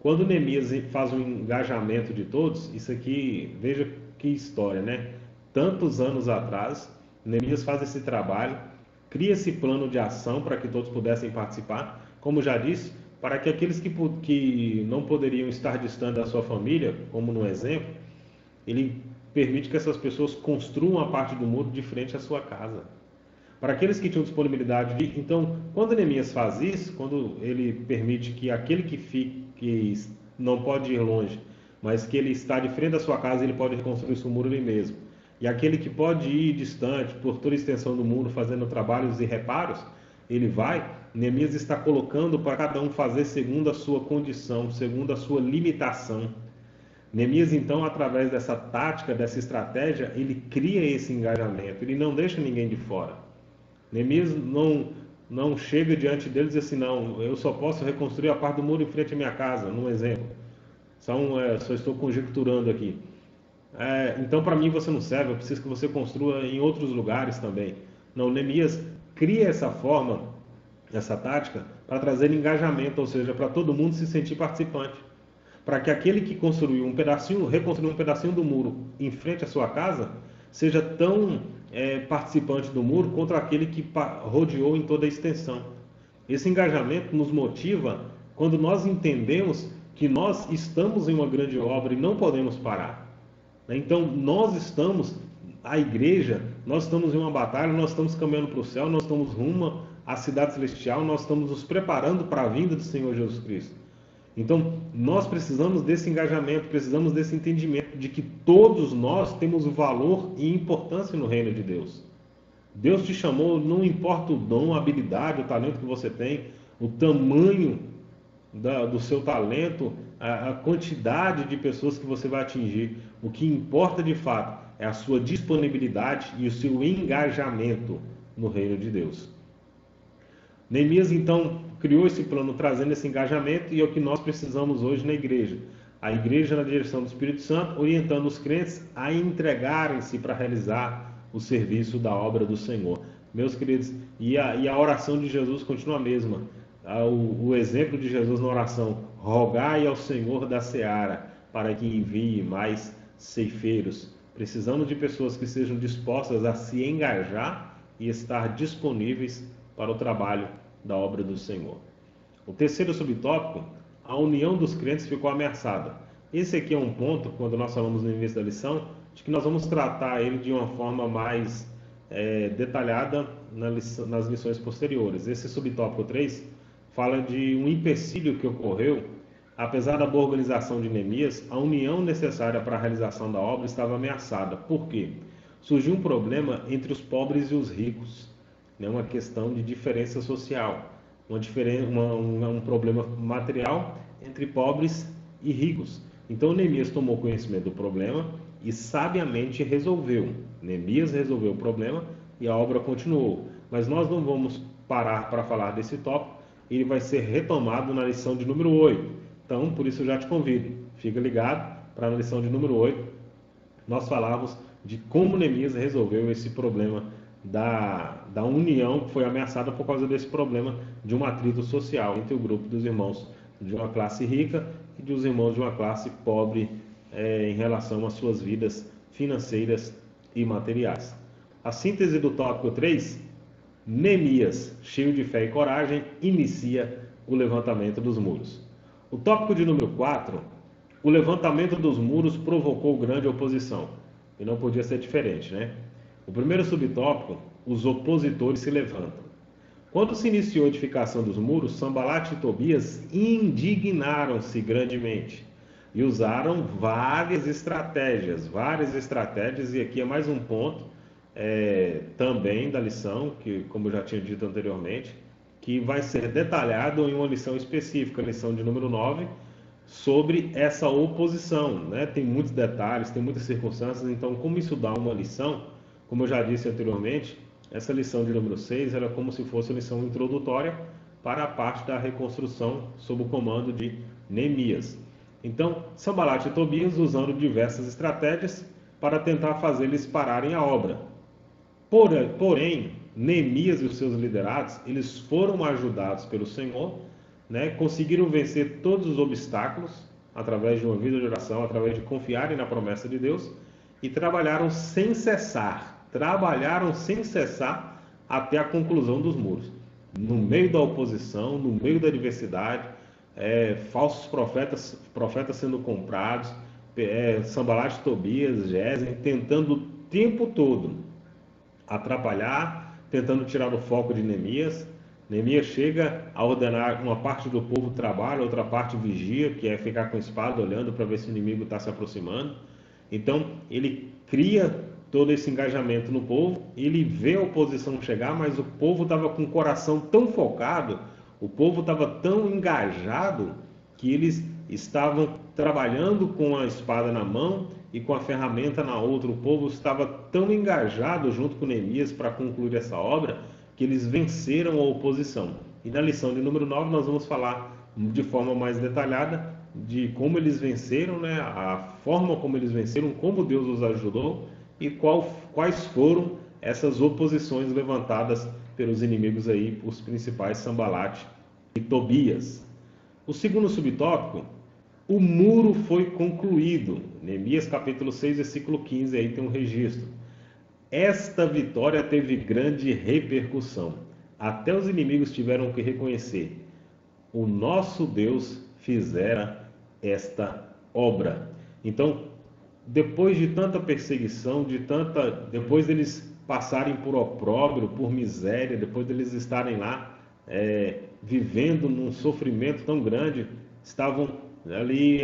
A: Quando Neemias faz um engajamento de todos, isso aqui, veja que história, né? Tantos anos atrás, Neemias faz esse trabalho, cria esse plano de ação para que todos pudessem participar, como já disse, para que aqueles que não poderiam estar distantes da sua família, como no exemplo, ele permite que essas pessoas construam a parte do muro de frente à sua casa. Para aqueles que tinham disponibilidade de... Então, quando Neemias faz isso, quando ele permite que aquele que não pode ir longe, mas que ele está de frente à sua casa, ele pode reconstruir seu muro ele mesmo. E aquele que pode ir distante, por toda a extensão do muro, fazendo trabalhos e reparos, ele vai. Neemias está colocando para cada um fazer segundo a sua condição, segundo a sua limitação. Neemias, então, através dessa tática, dessa estratégia, ele cria esse engajamento, ele não deixa ninguém de fora. Neemias não chega diante deles e diz assim, não, eu só posso reconstruir a parte do muro em frente à minha casa, num exemplo. Só estou conjecturando aqui. Então, para mim, você não serve, eu preciso que você construa em outros lugares também. Não, Neemias cria essa forma, essa tática, para trazer engajamento, ou seja, para todo mundo se sentir participante. Para que aquele que reconstruiu um pedacinho do muro em frente à sua casa, seja tão participante do muro quanto aquele que rodeou em toda a extensão. Esse engajamento nos motiva quando nós entendemos que nós estamos em uma grande obra e não podemos parar. Então, a igreja, nós estamos em uma batalha, nós estamos caminhando para o céu, nós estamos rumo à cidade celestial, nós estamos nos preparando para a vinda do Senhor Jesus Cristo. Então, nós precisamos desse engajamento, precisamos desse entendimento de que todos nós temos valor e importância no reino de Deus. Deus te chamou, não importa o dom, a habilidade, o talento que você tem, o tamanho do seu talento, a quantidade de pessoas que você vai atingir. O que importa de fato é a sua disponibilidade e o seu engajamento no reino de Deus. Neemias, então, criou esse plano trazendo esse engajamento e é o que nós precisamos hoje na igreja. A igreja na direção do Espírito Santo, orientando os crentes a entregarem-se para realizar o serviço da obra do Senhor. Meus queridos, e a oração de Jesus continua a mesma. O exemplo de Jesus na oração: rogai ao Senhor da seara para que envie mais ceifeiros. Precisamos de pessoas que sejam dispostas a se engajar e estar disponíveis para o trabalho da obra do Senhor. O terceiro subtópico, a união dos crentes ficou ameaçada. Esse aqui é um ponto, quando nós falamos no início da lição, de que nós vamos tratar ele de uma forma mais detalhada nas lições posteriores. Esse subtópico 3 fala de um empecilho que ocorreu. Apesar da boa organização de Neemias, a união necessária para a realização da obra estava ameaçada. Por quê? Surgiu um problema entre os pobres e os ricos, né? Uma questão de diferença social, um problema material entre pobres e ricos. Então Neemias tomou conhecimento do problema e sabiamente resolveu. Neemias resolveu o problema e a obra continuou. Mas nós não vamos parar para falar desse tópico, ele vai ser retomado na lição de número 8. Então, por isso eu já te convido, fica ligado para a lição de número 8, nós falamos de como Neemias resolveu esse problema da união que foi ameaçada por causa desse problema de um atrito social entre o grupo dos irmãos de uma classe rica e dos irmãos de uma classe pobre em relação às suas vidas financeiras e materiais. A síntese do tópico 3, Neemias, cheio de fé e coragem, inicia o levantamento dos muros. O tópico de número 4, o levantamento dos muros provocou grande oposição. E não podia ser diferente, né? O primeiro subtópico, os opositores se levantam. Quando se iniciou a edificação dos muros, Sanbalat e Tobias indignaram-se grandemente e usaram várias estratégias, e aqui é mais um ponto também da lição, que como eu já tinha dito anteriormente, que vai ser detalhado em uma lição específica, a lição de número 9, sobre essa oposição, né? Tem muitos detalhes, tem muitas circunstâncias, então como isso dá uma lição, como eu já disse anteriormente, essa lição de número 6 era como se fosse uma lição introdutória para a parte da reconstrução sob o comando de Neemias. Então, Sanbalat e Tobias usando diversas estratégias para tentar fazer eles pararem a obra. Porém, Neemias e os seus liderados, eles foram ajudados pelo Senhor né, conseguiram vencer todos os obstáculos através de uma vida de oração, através de confiarem na promessa de Deus, e trabalharam sem cessar até a conclusão dos muros. No meio da oposição, no meio da adversidade, falsos profetas sendo comprados, Sanbalate, Tobias, Gesem, tentando o tempo todo atrapalhar, tentando tirar o foco de Neemias. Neemias chega a ordenar uma parte do povo trabalha, outra parte vigia, que é ficar com a espada olhando para ver se o inimigo está se aproximando. Então ele cria todo esse engajamento no povo, ele vê a oposição chegar, mas o povo estava com o coração tão focado, o povo estava tão engajado, que eles estavam trabalhando com a espada na mão e com a ferramenta na outra. O povo estava tão engajado junto com Neemias para concluir essa obra, que eles venceram a oposição. E na lição de número 9 nós vamos falar de forma mais detalhada de como eles venceram, né? A forma como eles venceram, como Deus os ajudou e quais foram essas oposições levantadas pelos inimigos aí, os principais Sanbalate e Tobias. O segundo subtópico, o muro foi concluído. Neemias capítulo 6, versículo 15, aí tem um registro. Esta vitória teve grande repercussão. Até os inimigos tiveram que reconhecer: o nosso Deus fizera esta obra. Então, depois de tanta perseguição, depois deles passarem por opróbrio, por miséria, depois deles estarem lá vivendo num sofrimento tão grande, estavam ali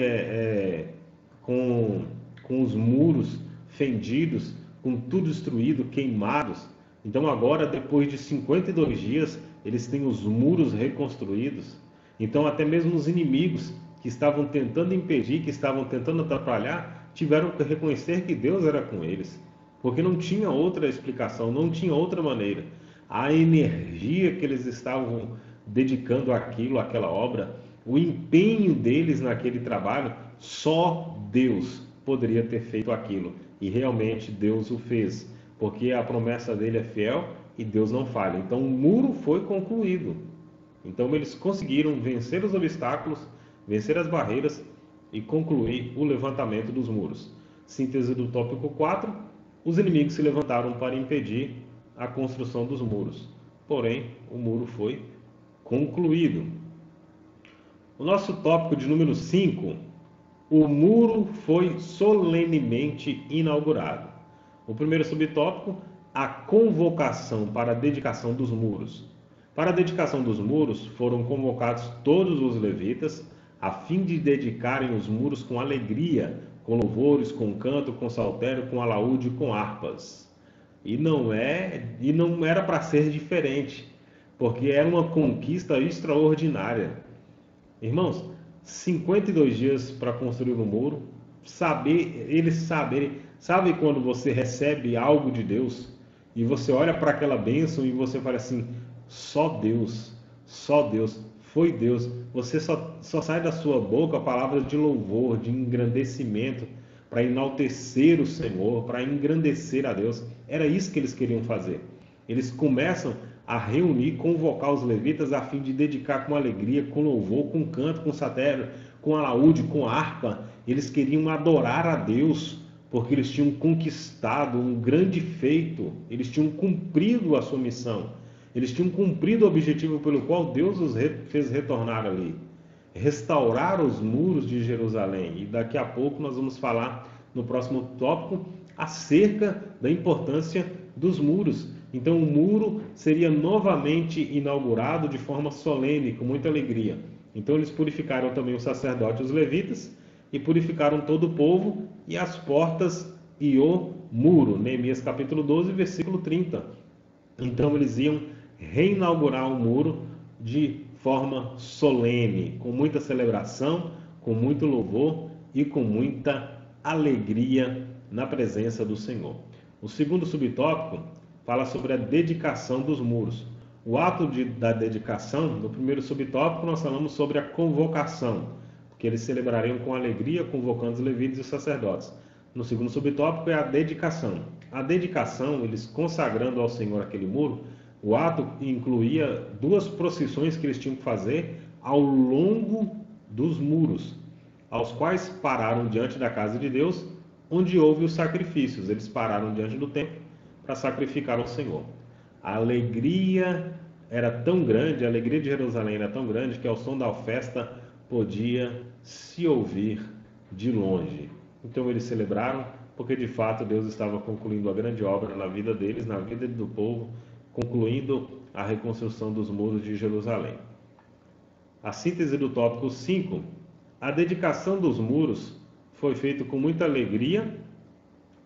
A: com os muros fendidos, com tudo destruído, queimados. Então agora, depois de 52 dias, eles têm os muros reconstruídos. Então até mesmo os inimigos que estavam tentando impedir, que estavam tentando atrapalhar, tiveram que reconhecer que Deus era com eles, porque não tinha outra explicação, não tinha outra maneira. A energia que eles estavam dedicando àquela obra, o empenho deles naquele trabalho, só Deus poderia ter feito aquilo. E realmente Deus o fez, porque a promessa dele é fiel e Deus não falha. Então o muro foi concluído. Então eles conseguiram vencer os obstáculos, vencer as barreiras e concluir o levantamento dos muros. Síntese do tópico 4, os inimigos se levantaram para impedir a construção dos muros. Porém, o muro foi concluído. O nosso tópico de número 5, o muro foi solenemente inaugurado. O primeiro subtópico, a convocação para a dedicação dos muros. Para a dedicação dos muros foram convocados todos os levitas, a fim de dedicarem os muros com alegria, com louvores, com canto, com saltério, com alaúde e com harpas. E não era para ser diferente, porque era uma conquista extraordinária. Irmãos, 52 dias para construir um muro, sabe quando você recebe algo de Deus e você olha para aquela bênção e você fala assim: só Deus, foi Deus. Você só sai da sua boca palavras de louvor, de engrandecimento, para enaltecer o Senhor, para engrandecer a Deus. Era isso que eles queriam fazer. Eles começam a reunir, convocar os levitas a fim de dedicar com alegria, com louvor, com canto, com saltério, com alaúde, com harpa. Eles queriam adorar a Deus, porque eles tinham conquistado um grande feito, eles tinham cumprido a sua missão, eles tinham cumprido o objetivo pelo qual Deus os fez retornar ali, restaurar os muros de Jerusalém. E daqui a pouco nós vamos falar no próximo tópico acerca da importância dos muros. Então o muro seria novamente inaugurado de forma solene, com muita alegria. Então eles purificaram também os sacerdotes e os levitas, e purificaram todo o povo e as portas e o muro. Neemias capítulo 12, versículo 30. Então eles iam reinaugurar o muro de forma solene, com muita celebração, com muito louvor e com muita alegria na presença do Senhor. O segundo subtópico fala sobre a dedicação dos muros. O ato da dedicação, no primeiro subtópico nós falamos sobre a convocação, que eles celebrariam com alegria, convocando os levitas e os sacerdotes. No segundo subtópico é a dedicação. A dedicação, eles consagrando ao Senhor aquele muro, o ato incluía 2 procissões que eles tinham que fazer ao longo dos muros, aos quais pararam diante da casa de Deus, onde houve os sacrifícios. Eles pararam diante do templo para sacrificar ao Senhor. A alegria era tão grande, a alegria de Jerusalém era tão grande, que ao som da festa podia se ouvir de longe. Então eles celebraram, porque de fato Deus estava concluindo a grande obra na vida deles, na vida do povo, concluindo a reconstrução dos muros de Jerusalém. A síntese do tópico 5. A dedicação dos muros foi feita com muita alegria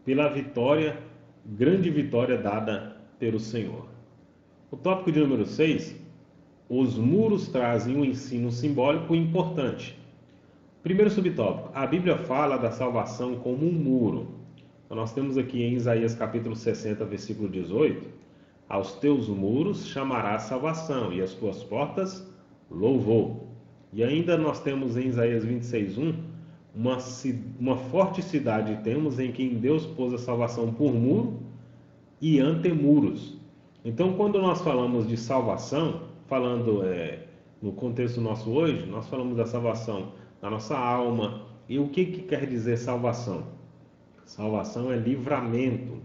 A: pela vitória, grande vitória dada pelo Senhor. O tópico de número 6. Os muros trazem um ensino simbólico importante. Primeiro subtópico. A Bíblia fala da salvação como um muro. Então, nós temos aqui em Isaías capítulo 60, versículo 18. Aos teus muros chamarás salvação, e às tuas portas louvor. E ainda nós temos em Isaías 26:1 uma forte cidade temos em quem Deus pôs a salvação por muro e antemuros. Então, quando nós falamos de salvação, falando no contexto nosso hoje, nós falamos da salvação da nossa alma. E o que quer dizer salvação? Salvação é livramento,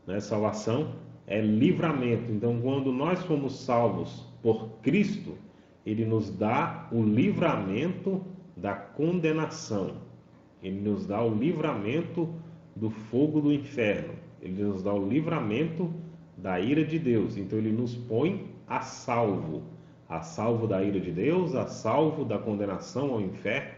A: né? Salvação é livramento. Então, quando nós fomos salvos por Cristo, Ele nos dá o livramento da condenação. Ele nos dá o livramento do fogo do inferno. Ele nos dá o livramento da ira de Deus. Então, Ele nos põe a salvo da ira de Deus, a salvo da condenação ao inferno,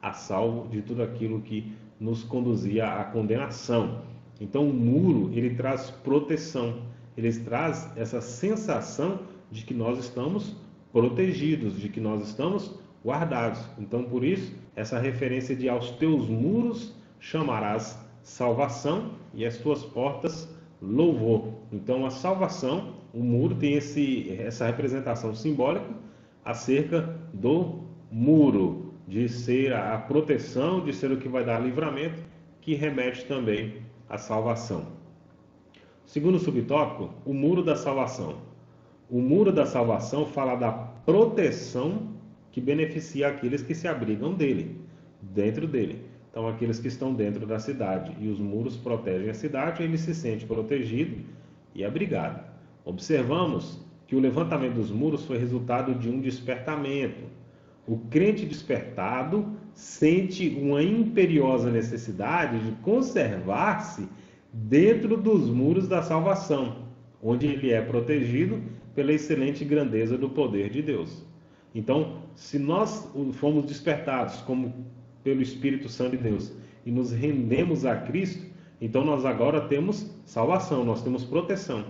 A: a salvo de tudo aquilo que nos conduzia à condenação. Então, o muro, ele traz proteção. Ele traz essa sensação de que nós estamos protegidos, de que nós estamos guardados. Então, por isso, essa referência de aos teus muros chamarás salvação e as tuas portas louvor. Então, a salvação, o muro tem essa representação simbólica acerca do muro, de ser a proteção, de ser o que vai dar livramento, que remete também à salvação. Segundo subtópico, o muro da salvação. O muro da salvação fala da proteção que beneficia aqueles que se abrigam dele, dentro dele. Então, aqueles que estão dentro da cidade, e os muros protegem a cidade, ele se sente protegido e abrigado. Observamos que o levantamento dos muros foi resultado de um despertamento. O crente despertado sente uma imperiosa necessidade de conservar-se dentro dos muros da salvação, onde ele é protegido pela excelente grandeza do poder de Deus. Então, se nós fomos despertados como pelo Espírito Santo de Deus e nos rendemos a Cristo, então nós agora temos salvação, nós temos proteção.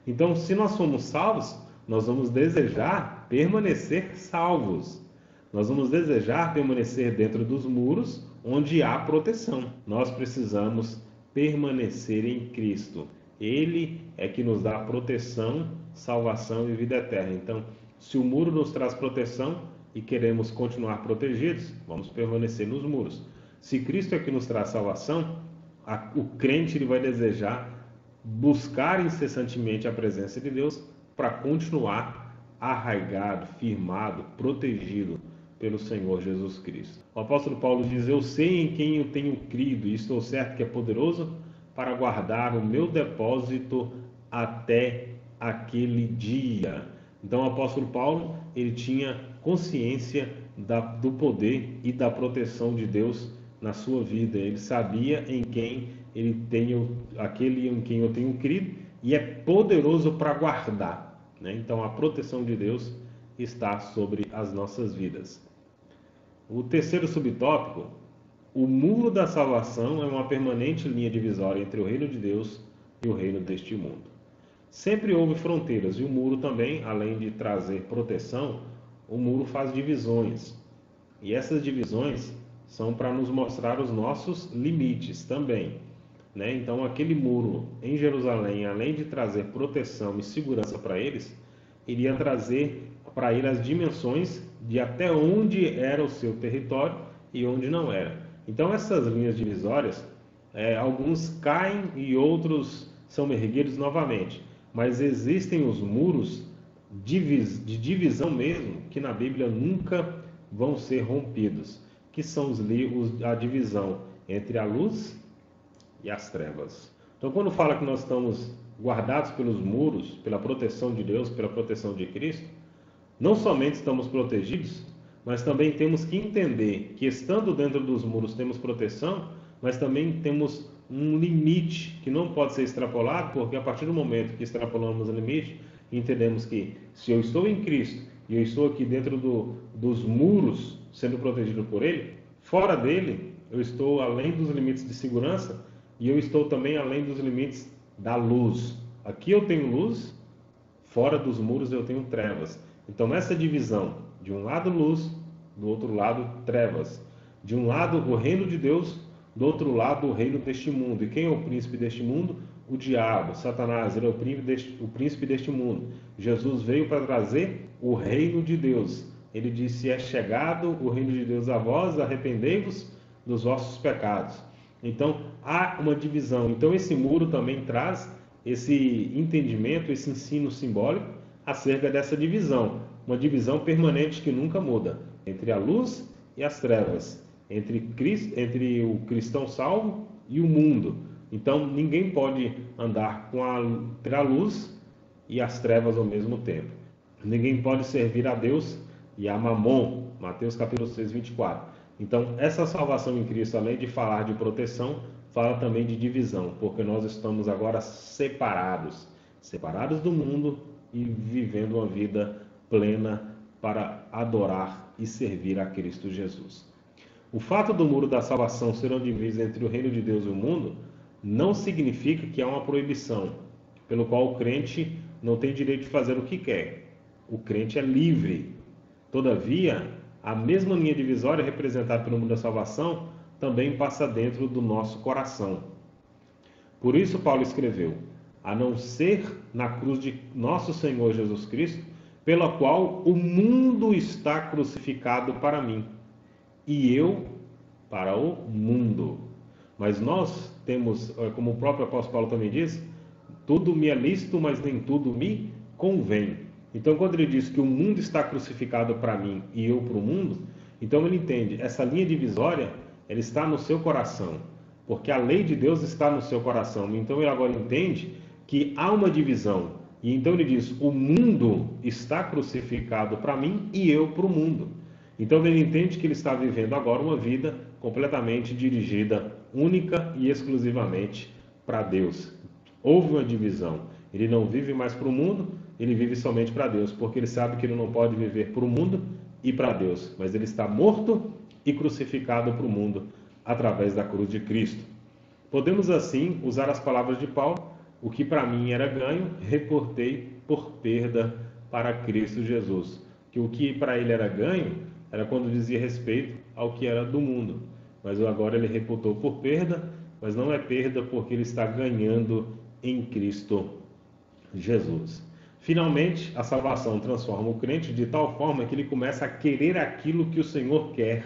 A: Então, se nós somos salvos, nós vamos desejar permanecer salvos. Nós vamos desejar permanecer dentro dos muros onde há proteção. Nós precisamos permanecer em Cristo. Ele é que nos dá proteção, salvação e vida eterna. Então, se o muro nos traz proteção e queremos continuar protegidos, vamos permanecer nos muros. Se Cristo é que nos traz salvação, o crente ele vai desejar buscar incessantemente a presença de Deus para continuar arraigado, firmado, protegido pelo Senhor Jesus Cristo. O apóstolo Paulo diz: eu sei em quem eu tenho crido e estou certo que é poderoso para guardar o meu depósito até aquele dia. Então, o apóstolo Paulo, ele tinha consciência do poder e da proteção de Deus na sua vida. Ele sabia em quem aquele em quem eu tenho crido, e é poderoso para guardar, né? Então, a proteção de Deus está sobre as nossas vidas. O terceiro subtópico, o muro da salvação é uma permanente linha divisória entre o reino de Deus e o reino deste mundo. Sempre houve fronteiras, e o muro também, além de trazer proteção, o muro faz divisões. E essas divisões são para nos mostrar os nossos limites também, né? Então, aquele muro em Jerusalém, além de trazer proteção e segurança para eles, iria trazer para ele as dimensões de até onde era o seu território e onde não era. Então, essas linhas divisórias, alguns caem e outros são erguidos novamente. Mas existem os muros de divisão mesmo, que na Bíblia nunca vão ser rompidos, que são a divisão entre a luz e as trevas. Então, quando fala que nós estamos guardados pelos muros, pela proteção de Deus, pela proteção de Cristo, não somente estamos protegidos, mas também temos que entender que, estando dentro dos muros, temos proteção, mas também temos um limite que não pode ser extrapolado, porque a partir do momento que extrapolamos o limite, entendemos que, se eu estou em Cristo e eu estou aqui dentro dos muros, sendo protegido por Ele, fora dele, eu estou além dos limites de segurança e eu estou também além dos limites da luz. Aqui eu tenho luz, fora dos muros eu tenho trevas. Então, essa divisão, de um lado luz, do outro lado trevas. De um lado o reino de Deus, do outro lado o reino deste mundo. E quem é o príncipe deste mundo? O diabo, Satanás, ele é o príncipe deste mundo. Jesus veio para trazer o reino de Deus. Ele disse: é chegado o reino de Deus a vós, arrependei-vos dos vossos pecados. Então, há uma divisão. Então, esse muro também traz esse entendimento, esse ensino simbólico acerca dessa divisão. Uma divisão permanente que nunca muda, entre a luz e as trevas, entre o cristão salvo e o mundo. Então, ninguém pode andar entre a luz e as trevas ao mesmo tempo. Ninguém pode servir a Deus e a Mamon. Mateus capítulo 6, 24. Então, essa salvação em Cristo, além de falar de proteção, fala também de divisão, porque nós estamos agora separados do mundo e vivendo uma vida plena para adorar e servir a Cristo Jesus. O fato do muro da salvação ser uma divisa entre o reino de Deus e o mundo não significa que há uma proibição, pelo qual o crente não tem direito de fazer o que quer. O crente é livre. Todavia, a mesma linha divisória representada pelo muro da salvação também passa dentro do nosso coração. Por isso Paulo escreveu: a não ser na cruz de nosso Senhor Jesus Cristo, pela qual o mundo está crucificado para mim, e eu para o mundo. Mas nós temos, como o próprio apóstolo Paulo também diz, tudo me é lícito, mas nem tudo me convém. Então, quando ele diz que o mundo está crucificado para mim e eu para o mundo, então ele entende, essa linha divisória, ela está no seu coração, porque a lei de Deus está no seu coração. Então, ele agora entende que há uma divisão. E então ele diz, o mundo está crucificado para mim e eu para o mundo. Então, ele entende que ele está vivendo agora uma vida completamente dirigida, única e exclusivamente para Deus. Houve uma divisão. Ele não vive mais para o mundo, ele vive somente para Deus, porque ele sabe que ele não pode viver para o mundo e para Deus, mas ele está morto e crucificado para o mundo através da cruz de Cristo. Podemos assim usar as palavras de Paulo: o que para mim era ganho, reportei por perda para Cristo Jesus. Que o que para ele era ganho era quando dizia respeito ao que era do mundo, mas agora ele reputou por perda, mas não é perda porque ele está ganhando em Cristo Jesus. Finalmente, a salvação transforma o crente de tal forma que ele começa a querer aquilo que o Senhor quer.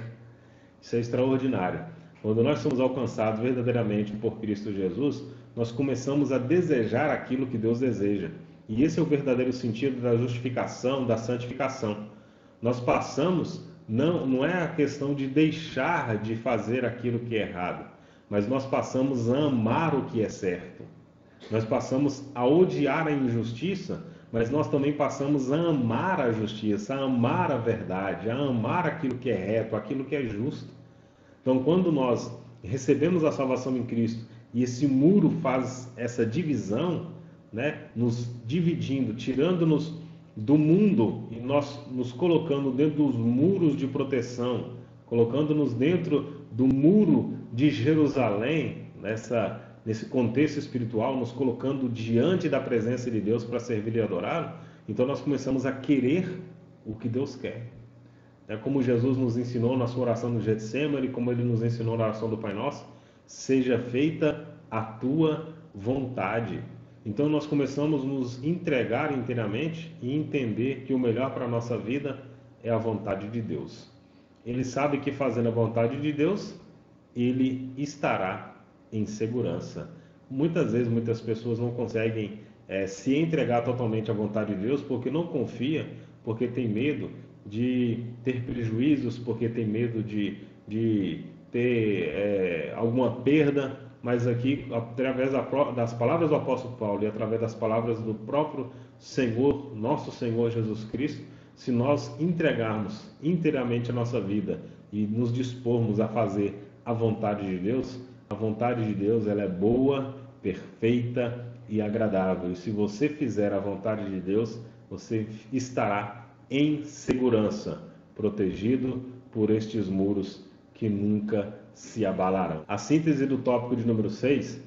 A: Isso é extraordinário. Quando nós somos alcançados verdadeiramente por Cristo Jesus, nós começamos a desejar aquilo que Deus deseja. E esse é o verdadeiro sentido da justificação, da santificação. Nós passamos, não é a questão de deixar de fazer aquilo que é errado, mas nós passamos a amar o que é certo. Nós passamos a odiar a injustiça, mas nós também passamos a amar a justiça, a amar a verdade, a amar aquilo que é reto, aquilo que é justo. Então, quando nós recebemos a salvação em Cristo e esse muro faz essa divisão, né, nos dividindo, tirando-nos do mundo e nós nos colocando dentro dos muros de proteção, colocando-nos dentro do muro de Jerusalém, nesse contexto espiritual, nos colocando diante da presença de Deus para servir e adorá-lo, então nós começamos a querer o que Deus quer. É como Jesus nos ensinou na sua oração no Getsêmani, como ele nos ensinou na oração do Pai Nosso: seja feita a tua vontade. Então nós começamos a nos entregar inteiramente e entender que o melhor para a nossa vida é a vontade de Deus. Ele sabe que fazendo a vontade de Deus, ele estará em segurança. muitas vezes muitas pessoas não conseguem se entregar totalmente à vontade de Deus porque não confia, porque tem medo de ter prejuízos, porque tem medo de ter alguma perda. Mas aqui, através das palavras do apóstolo Paulo e através das palavras do próprio Senhor, nosso Senhor Jesus Cristo, se nós entregarmos inteiramente a nossa vida e nos dispormos a fazer a vontade de Deus ela é boa, perfeita e agradável. E se você fizer a vontade de Deus, você estará em segurança, protegido por estes muros que nunca se abalarão. A síntese do tópico de número 6: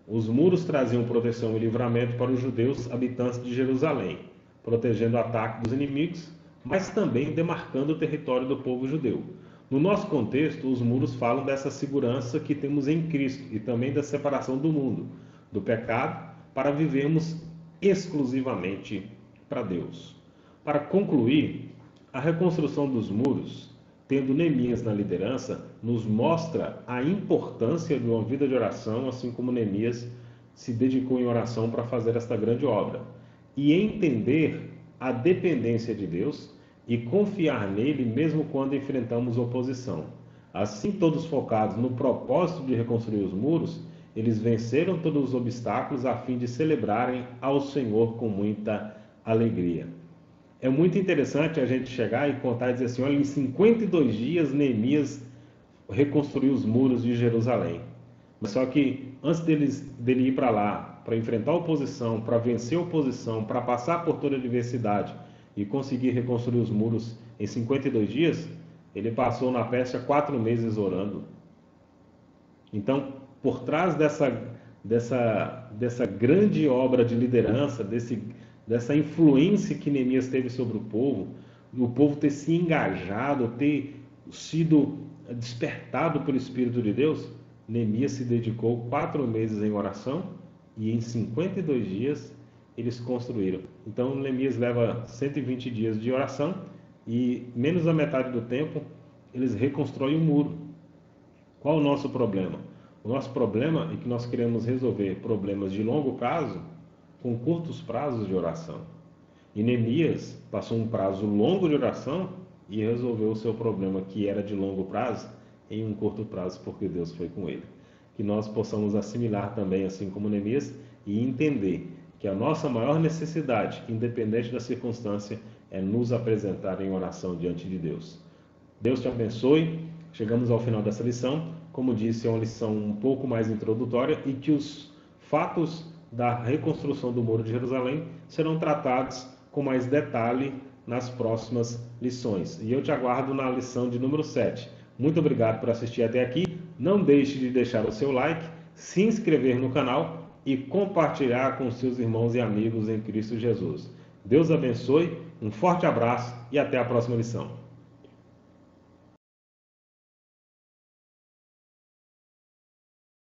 A: os muros traziam proteção e livramento para os judeus habitantes de Jerusalém, protegendo o ataque dos inimigos, mas também demarcando o território do povo judeu. No nosso contexto, os muros falam dessa segurança que temos em Cristo e também da separação do mundo, do pecado, para vivermos exclusivamente para Deus. Para concluir, a reconstrução dos muros, tendo Neemias na liderança, nos mostra a importância de uma vida de oração, assim como Neemias se dedicou em oração para fazer esta grande obra. E entender a dependência de Deus e confiar nele mesmo quando enfrentamos oposição. Assim, todos focados no propósito de reconstruir os muros, eles venceram todos os obstáculos a fim de celebrarem ao Senhor com muita alegria. É muito interessante a gente chegar e contar e dizer assim: olha, em 52 dias Neemias reconstruiu os muros de Jerusalém. Só que antes dele ir para lá, para enfrentar a oposição, para vencer a oposição, para passar por toda a adversidade e conseguir reconstruir os muros em 52 dias, ele passou na Pérsia 4 meses orando. Então, por trás dessa grande obra de liderança, dessa influência que Neemias teve sobre o povo ter se engajado, ter sido despertado pelo Espírito de Deus, Neemias se dedicou 4 meses em oração e em 52 dias eles construíram. Então, Neemias leva 120 dias de oração e menos da metade do tempo eles reconstroem o muro. Qual o nosso problema? O nosso problema é que nós queremos resolver problemas de longo prazo com curtos prazos de oração. E Neemias passou um prazo longo de oração e resolveu o seu problema, que era de longo prazo, em um curto prazo, porque Deus foi com ele. Que nós possamos assimilar também, assim como Neemias, e entender que a nossa maior necessidade, independente da circunstância, é nos apresentar em oração diante de Deus. Deus te abençoe. Chegamos ao final dessa lição. Como disse, é uma lição um pouco mais introdutória e que os fatos da reconstrução do Muro de Jerusalém serão tratados com mais detalhe nas próximas lições. E eu te aguardo na lição de número 7. Muito obrigado por assistir até aqui. Não deixe de deixar o seu like, se inscrever no canal e compartilhar com seus irmãos e amigos em Cristo Jesus. Deus abençoe, um forte abraço e até a próxima lição.